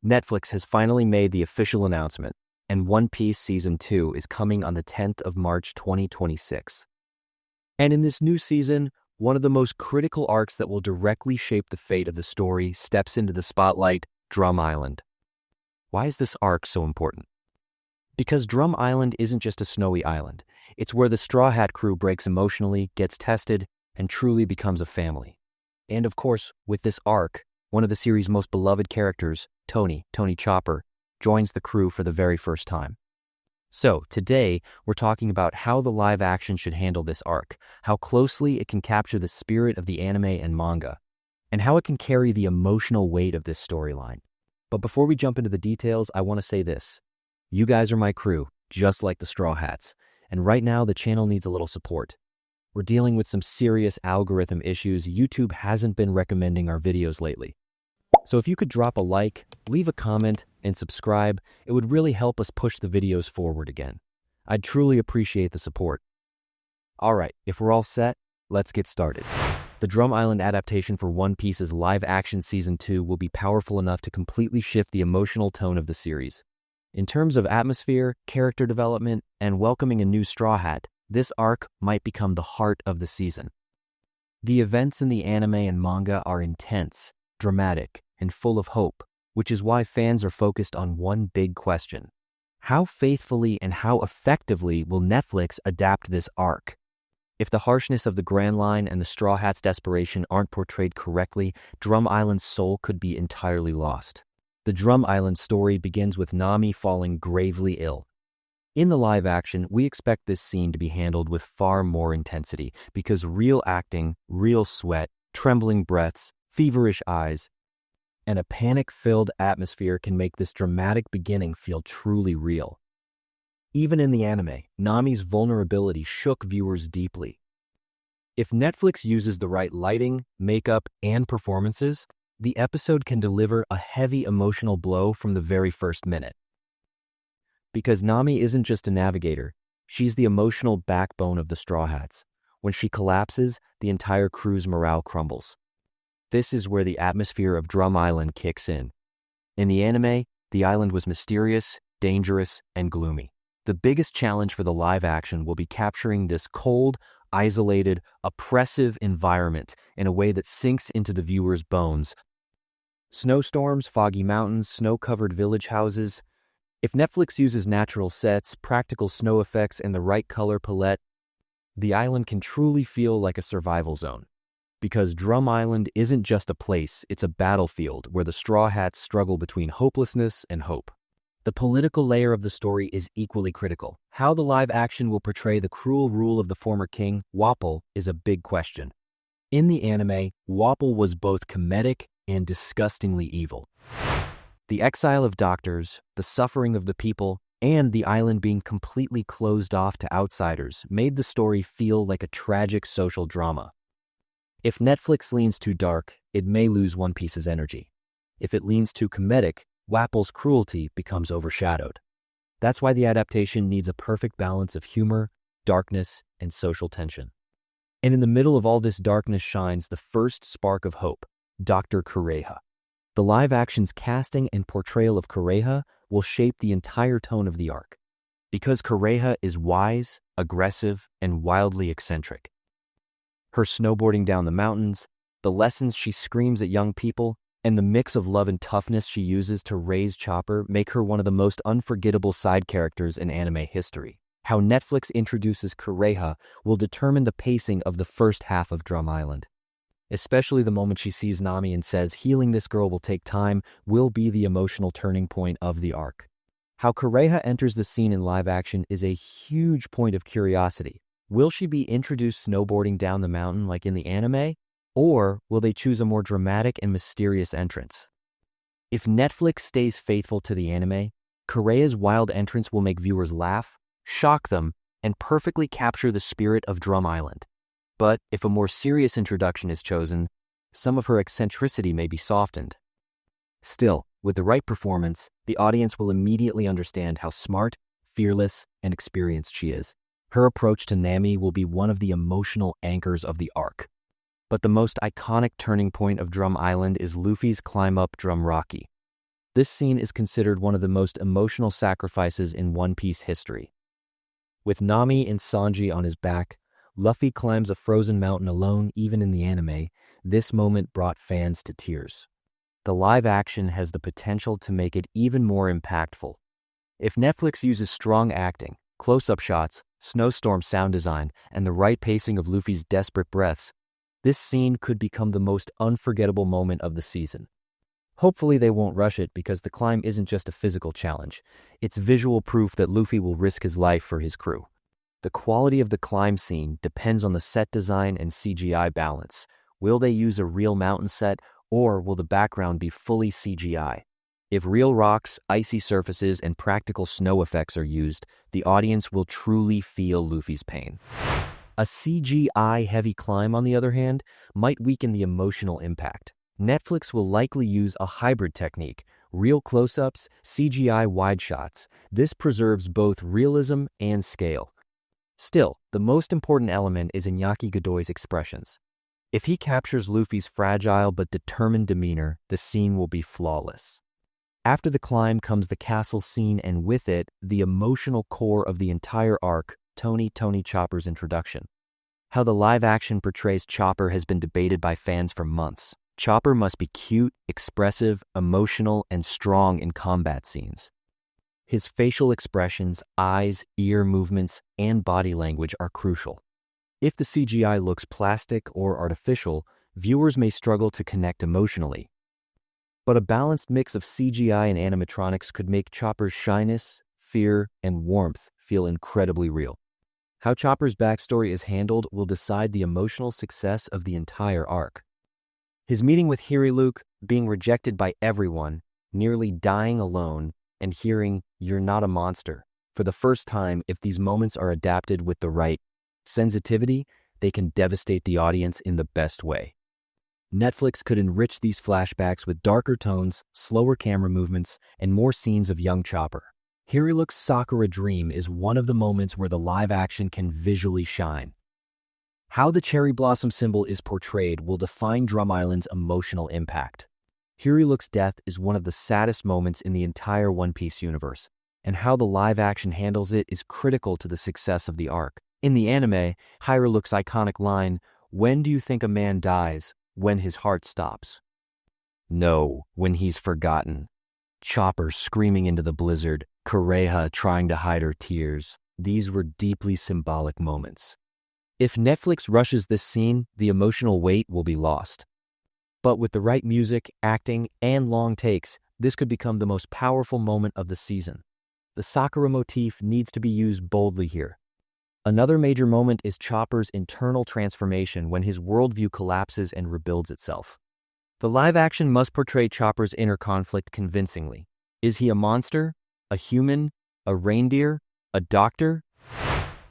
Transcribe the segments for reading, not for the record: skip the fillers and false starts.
Netflix has finally made the official announcement, and One Piece Season 2 is coming on the 10th of March 2026. And in this new season, one of the most critical arcs that will directly shape the fate of the story steps into the spotlight: Drum Island. Why is this arc so important? Because Drum Island isn't just a snowy island. It's where the Straw Hat crew breaks emotionally, gets tested, and truly becomes a family. And of course, with this arc, one of the series' most beloved characters, Tony Chopper, joins the crew for the very first time. So, today, we're talking about how the live action should handle this arc, how closely it can capture the spirit of the anime and manga, and how it can carry the emotional weight of this storyline. But before we jump into the details, I want to say this. You guys are my crew, just like the Straw Hats, and right now the channel needs a little support. We're dealing with some serious algorithm issues. YouTube hasn't been recommending our videos lately. So if you could drop a like, leave a comment, and subscribe, it would really help us push the videos forward again. I'd truly appreciate the support. Alright, if we're all set, let's get started. The Drum Island adaptation for One Piece's live-action Season 2 will be powerful enough to completely shift the emotional tone of the series. In terms of atmosphere, character development, and welcoming a new Straw Hat, this arc might become the heart of the season. The events in the anime and manga are intense, dramatic, and full of hope, which is why fans are focused on one big question. How faithfully and how effectively will Netflix adapt this arc? If the harshness of the Grand Line and the Straw Hat's desperation aren't portrayed correctly, Drum Island's soul could be entirely lost. The Drum Island story begins with Nami falling gravely ill. In the live action, we expect this scene to be handled with far more intensity because real acting, real sweat, trembling breaths, feverish eyes, and a panic-filled atmosphere can make this dramatic beginning feel truly real. Even in the anime, Nami's vulnerability shook viewers deeply. If Netflix uses the right lighting, makeup, and performances, the episode can deliver a heavy emotional blow from the very first minute. Because Nami isn't just a navigator, she's the emotional backbone of the Straw Hats. When she collapses, the entire crew's morale crumbles. This is where the atmosphere of Drum Island kicks in. In the anime, the island was mysterious, dangerous, and gloomy. The biggest challenge for the live action will be capturing this cold, isolated, oppressive environment in a way that sinks into the viewer's bones. Snowstorms, foggy mountains, snow-covered village houses. If Netflix uses natural sets, practical snow effects, and the right color palette, the island can truly feel like a survival zone. Because Drum Island isn't just a place, it's a battlefield where the Straw Hats struggle between hopelessness and hope. The political layer of the story is equally critical. How the live action will portray the cruel rule of the former king, Wapol, is a big question. In the anime, Wapol was both comedic and disgustingly evil. The exile of doctors, the suffering of the people, and the island being completely closed off to outsiders made the story feel like a tragic social drama. If Netflix leans too dark, it may lose One Piece's energy. If it leans too comedic, Wapol's cruelty becomes overshadowed. That's why the adaptation needs a perfect balance of humor, darkness, and social tension. And in the middle of all this darkness shines the first spark of hope, Dr. Kureha. The live action's casting and portrayal of Kureha will shape the entire tone of the arc. Because Kureha is wise, aggressive, and wildly eccentric. Her snowboarding down the mountains, the lessons she screams at young people, and the mix of love and toughness she uses to raise Chopper make her one of the most unforgettable side characters in anime history. How Netflix introduces Kureha will determine the pacing of the first half of Drum Island. Especially the moment she sees Nami and says healing this girl will take time will be the emotional turning point of the arc. How Kureha enters the scene in live action is a huge point of curiosity. Will she be introduced snowboarding down the mountain like in the anime, or will they choose a more dramatic and mysterious entrance? If Netflix stays faithful to the anime, Kureha's wild entrance will make viewers laugh, shock them, and perfectly capture the spirit of Drum Island. But if a more serious introduction is chosen, some of her eccentricity may be softened. Still, with the right performance, the audience will immediately understand how smart, fearless, and experienced she is. Her approach to Nami will be one of the emotional anchors of the arc. But the most iconic turning point of Drum Island is Luffy's climb up Drum Rocky. This scene is considered one of the most emotional sacrifices in One Piece history. With Nami and Sanji on his back, Luffy climbs a frozen mountain alone. Even in the anime, this moment brought fans to tears. The live action has the potential to make it even more impactful. If Netflix uses strong acting, close-up shots, snowstorm sound design, and the right pacing of Luffy's desperate breaths, this scene could become the most unforgettable moment of the season. Hopefully they won't rush it, because the climb isn't just a physical challenge. It's visual proof that Luffy will risk his life for his crew. The quality of the climb scene depends on the set design and CGI balance. Will they use a real mountain set, or will the background be fully CGI? If real rocks, icy surfaces, and practical snow effects are used, the audience will truly feel Luffy's pain. A CGI-heavy climb, on the other hand, might weaken the emotional impact. Netflix will likely use a hybrid technique: real close-ups, CGI wide shots. This preserves both realism and scale. Still, the most important element is Iñaki Godoy's expressions. If he captures Luffy's fragile but determined demeanor, the scene will be flawless. After the climb comes the castle scene, and with it, the emotional core of the entire arc, Tony Chopper's introduction. How the live action portrays Chopper has been debated by fans for months. Chopper must be cute, expressive, emotional, and strong in combat scenes. His facial expressions, eyes, ear movements, and body language are crucial. If the CGI looks plastic or artificial, viewers may struggle to connect emotionally. But a balanced mix of CGI and animatronics could make Chopper's shyness, fear, and warmth feel incredibly real. How Chopper's backstory is handled will decide the emotional success of the entire arc. His meeting with Hiriluk, being rejected by everyone, nearly dying alone, and hearing, "You're not a monster," for the first time. If these moments are adapted with the right sensitivity, they can devastate the audience in the best way. Netflix could enrich these flashbacks with darker tones, slower camera movements, and more scenes of young Chopper. Hiriluk's Sakura dream is one of the moments where the live action can visually shine. How the cherry blossom symbol is portrayed will define Drum Island's emotional impact. Hiriluk's death is one of the saddest moments in the entire One Piece universe, and how the live action handles it is critical to the success of the arc. In the anime, Hiriluk's iconic line, "When do you think a man dies? When his heart stops." No, when he's forgotten. Chopper screaming into the blizzard, Kureha trying to hide her tears. These were deeply symbolic moments. If Netflix rushes this scene, the emotional weight will be lost. But with the right music, acting, and long takes, this could become the most powerful moment of the season. The Sakura motif needs to be used boldly here. Another major moment is Chopper's internal transformation, when his worldview collapses and rebuilds itself. The live action must portray Chopper's inner conflict convincingly. Is he a monster? A human? A reindeer? A doctor?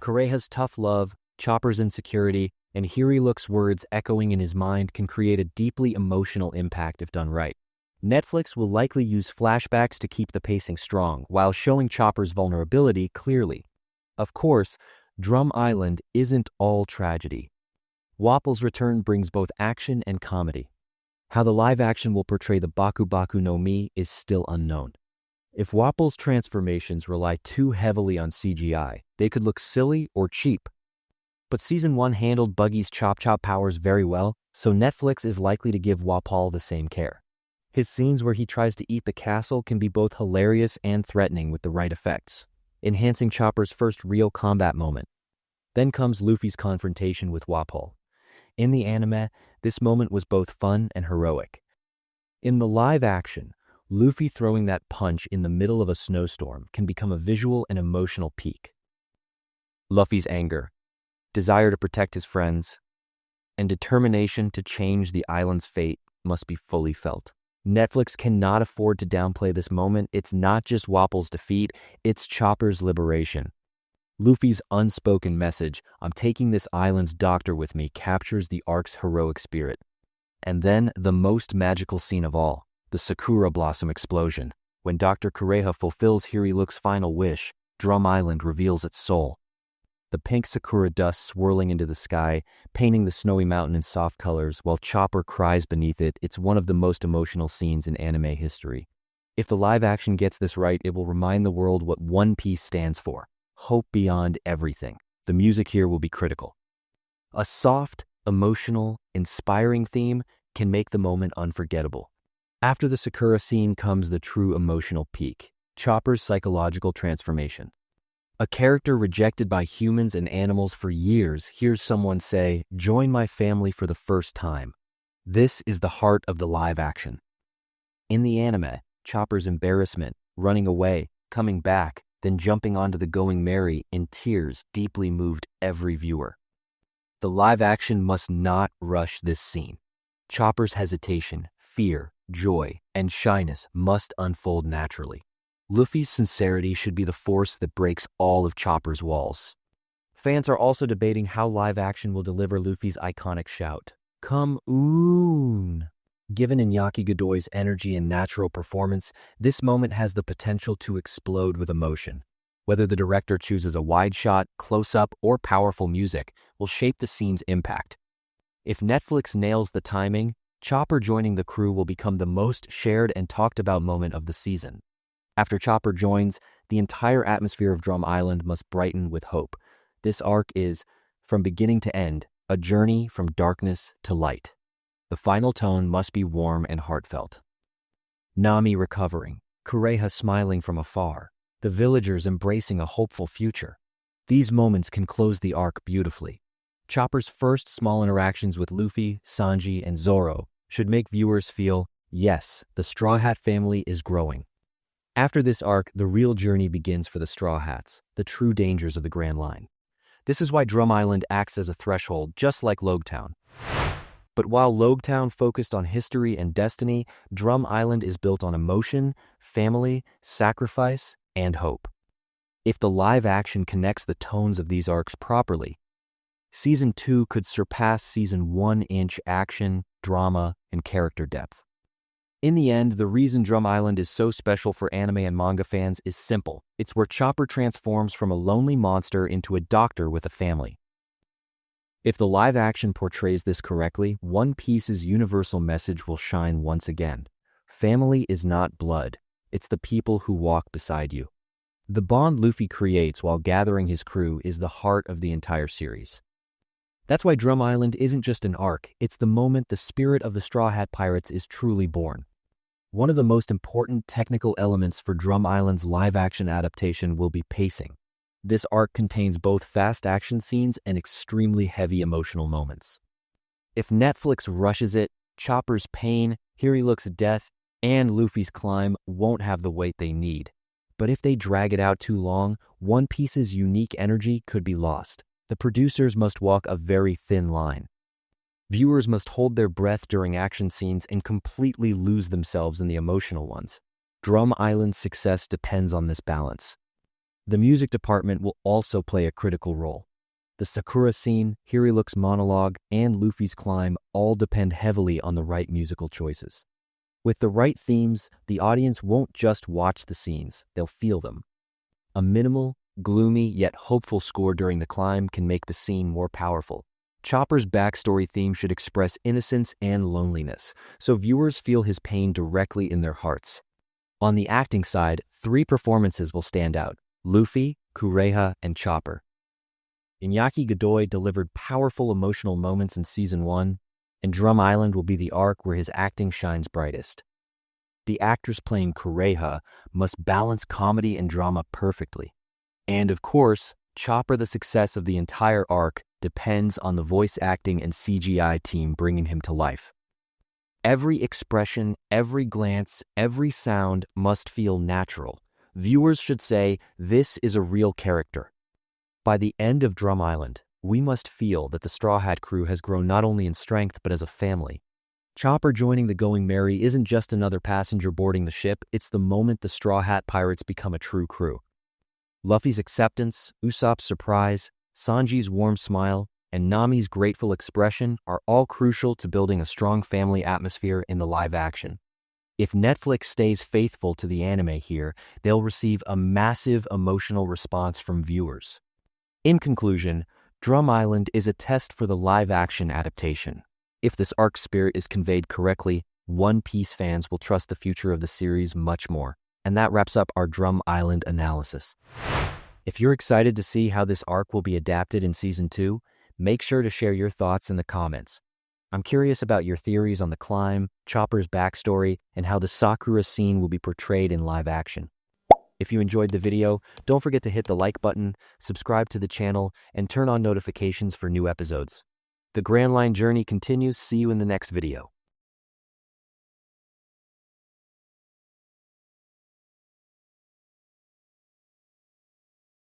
Kureha's tough love, Chopper's insecurity, and Hiriluk's words echoing in his mind can create a deeply emotional impact if done right. Netflix will likely use flashbacks to keep the pacing strong, while showing Chopper's vulnerability clearly. Of course, Drum Island isn't all tragedy. Wapol's return brings both action and comedy. How the live action will portray the Baku Baku no Mi is still unknown. If Wapol's transformations rely too heavily on CGI, they could look silly or cheap. But Season 1 handled Buggy's Chop Chop powers very well, so Netflix is likely to give Wapol the same care. His scenes where he tries to eat the castle can be both hilarious and threatening with the right effects, enhancing Chopper's first real combat moment. Then comes Luffy's confrontation with Wapol. In the anime, this moment was both fun and heroic. In the live action, Luffy throwing that punch in the middle of a snowstorm can become a visual and emotional peak. Luffy's anger, desire to protect his friends, and determination to change the island's fate must be fully felt. Netflix cannot afford to downplay this moment. It's not just Wapol's defeat, it's Chopper's liberation. Luffy's unspoken message, "I'm taking this island's doctor with me," captures the arc's heroic spirit. And then the most magical scene of all, the Sakura blossom explosion. When Dr. Kureha fulfills Hiriluk's final wish, Drum Island reveals its soul. The pink Sakura dust swirling into the sky, painting the snowy mountain in soft colors, while Chopper cries beneath it. It's one of the most emotional scenes in anime history. If the live action gets this right, it will remind the world what One Piece stands for: hope beyond everything. The music here will be critical. A soft, emotional, inspiring theme can make the moment unforgettable. After the Sakura scene comes the true emotional peak: Chopper's psychological transformation. A character rejected by humans and animals for years hears someone say, "Join my family for the first time." This is the heart of the live action. In the anime, Chopper's embarrassment, running away, coming back, then jumping onto the Going Merry in tears deeply moved every viewer. The live action must not rush this scene. Chopper's hesitation, fear, joy, and shyness must unfold naturally. Luffy's sincerity should be the force that breaks all of Chopper's walls. Fans are also debating how live action will deliver Luffy's iconic shout, "Come on!" Given Iñaki Godoy's energy and natural performance, this moment has the potential to explode with emotion. Whether the director chooses a wide shot, close-up, or powerful music will shape the scene's impact. If Netflix nails the timing, Chopper joining the crew will become the most shared and talked about moment of the season. After Chopper joins, the entire atmosphere of Drum Island must brighten with hope. This arc is, from beginning to end, a journey from darkness to light. The final tone must be warm and heartfelt. Nami recovering, Kureha smiling from afar, the villagers embracing a hopeful future. These moments can close the arc beautifully. Chopper's first small interactions with Luffy, Sanji, and Zoro should make viewers feel, yes, the Straw Hat family is growing. After this arc, the real journey begins for the Straw Hats, the true dangers of the Grand Line. This is why Drum Island acts as a threshold, just like Logtown. But while Logtown focused on history and destiny, Drum Island is built on emotion, family, sacrifice, and hope. If the live action connects the tones of these arcs properly, Season 2 could surpass Season 1 in action, drama, and character depth. In the end, the reason Drum Island is so special for anime and manga fans is simple. It's where Chopper transforms from a lonely monster into a doctor with a family. If the live action portrays this correctly, One Piece's universal message will shine once again. Family is not blood. It's the people who walk beside you. The bond Luffy creates while gathering his crew is the heart of the entire series. That's why Drum Island isn't just an arc, it's the moment the spirit of the Straw Hat Pirates is truly born. One of the most important technical elements for Drum Island's live-action adaptation will be pacing. This arc contains both fast action scenes and extremely heavy emotional moments. If Netflix rushes it, Chopper's pain, Hiriluk's death, and Luffy's climb won't have the weight they need. But if they drag it out too long, One Piece's unique energy could be lost. The producers must walk a very thin line. Viewers must hold their breath during action scenes and completely lose themselves in the emotional ones. Drum Island's success depends on this balance. The music department will also play a critical role. The Sakura scene, Hiriluk's monologue, and Luffy's climb all depend heavily on the right musical choices. With the right themes, the audience won't just watch the scenes, they'll feel them. A minimal, gloomy yet hopeful score during the climb can make the scene more powerful. Chopper's backstory theme should express innocence and loneliness, so viewers feel his pain directly in their hearts. On the acting side, 3 performances will stand out: Luffy, Kureha, and Chopper. Iñaki Godoy delivered powerful emotional moments in Season 1, and Drum Island will be the arc where his acting shines brightest. The actress playing Kureha must balance comedy and drama perfectly. And of course, Chopper, the success of the entire arc, depends on the voice acting and CGI team bringing him to life. Every expression, every glance, every sound must feel natural. Viewers should say, "This is a real character." By the end of Drum Island, we must feel that the Straw Hat crew has grown not only in strength but as a family. Chopper joining the Going Merry isn't just another passenger boarding the ship, it's the moment the Straw Hat Pirates become a true crew. Luffy's acceptance, Usopp's surprise, Sanji's warm smile, and Nami's grateful expression are all crucial to building a strong family atmosphere in the live action. If Netflix stays faithful to the anime here, they'll receive a massive emotional response from viewers. In conclusion, Drum Island is a test for the live-action adaptation. If this arc spirit is conveyed correctly, One Piece fans will trust the future of the series much more. And that wraps up our Drum Island analysis. If you're excited to see how this arc will be adapted in Season 2, make sure to share your thoughts in the comments. I'm curious about your theories on the climb, Chopper's backstory, and how the Sakura scene will be portrayed in live action. If you enjoyed the video, don't forget to hit the like button, subscribe to the channel, and turn on notifications for new episodes. The Grand Line journey continues. See you in the next video.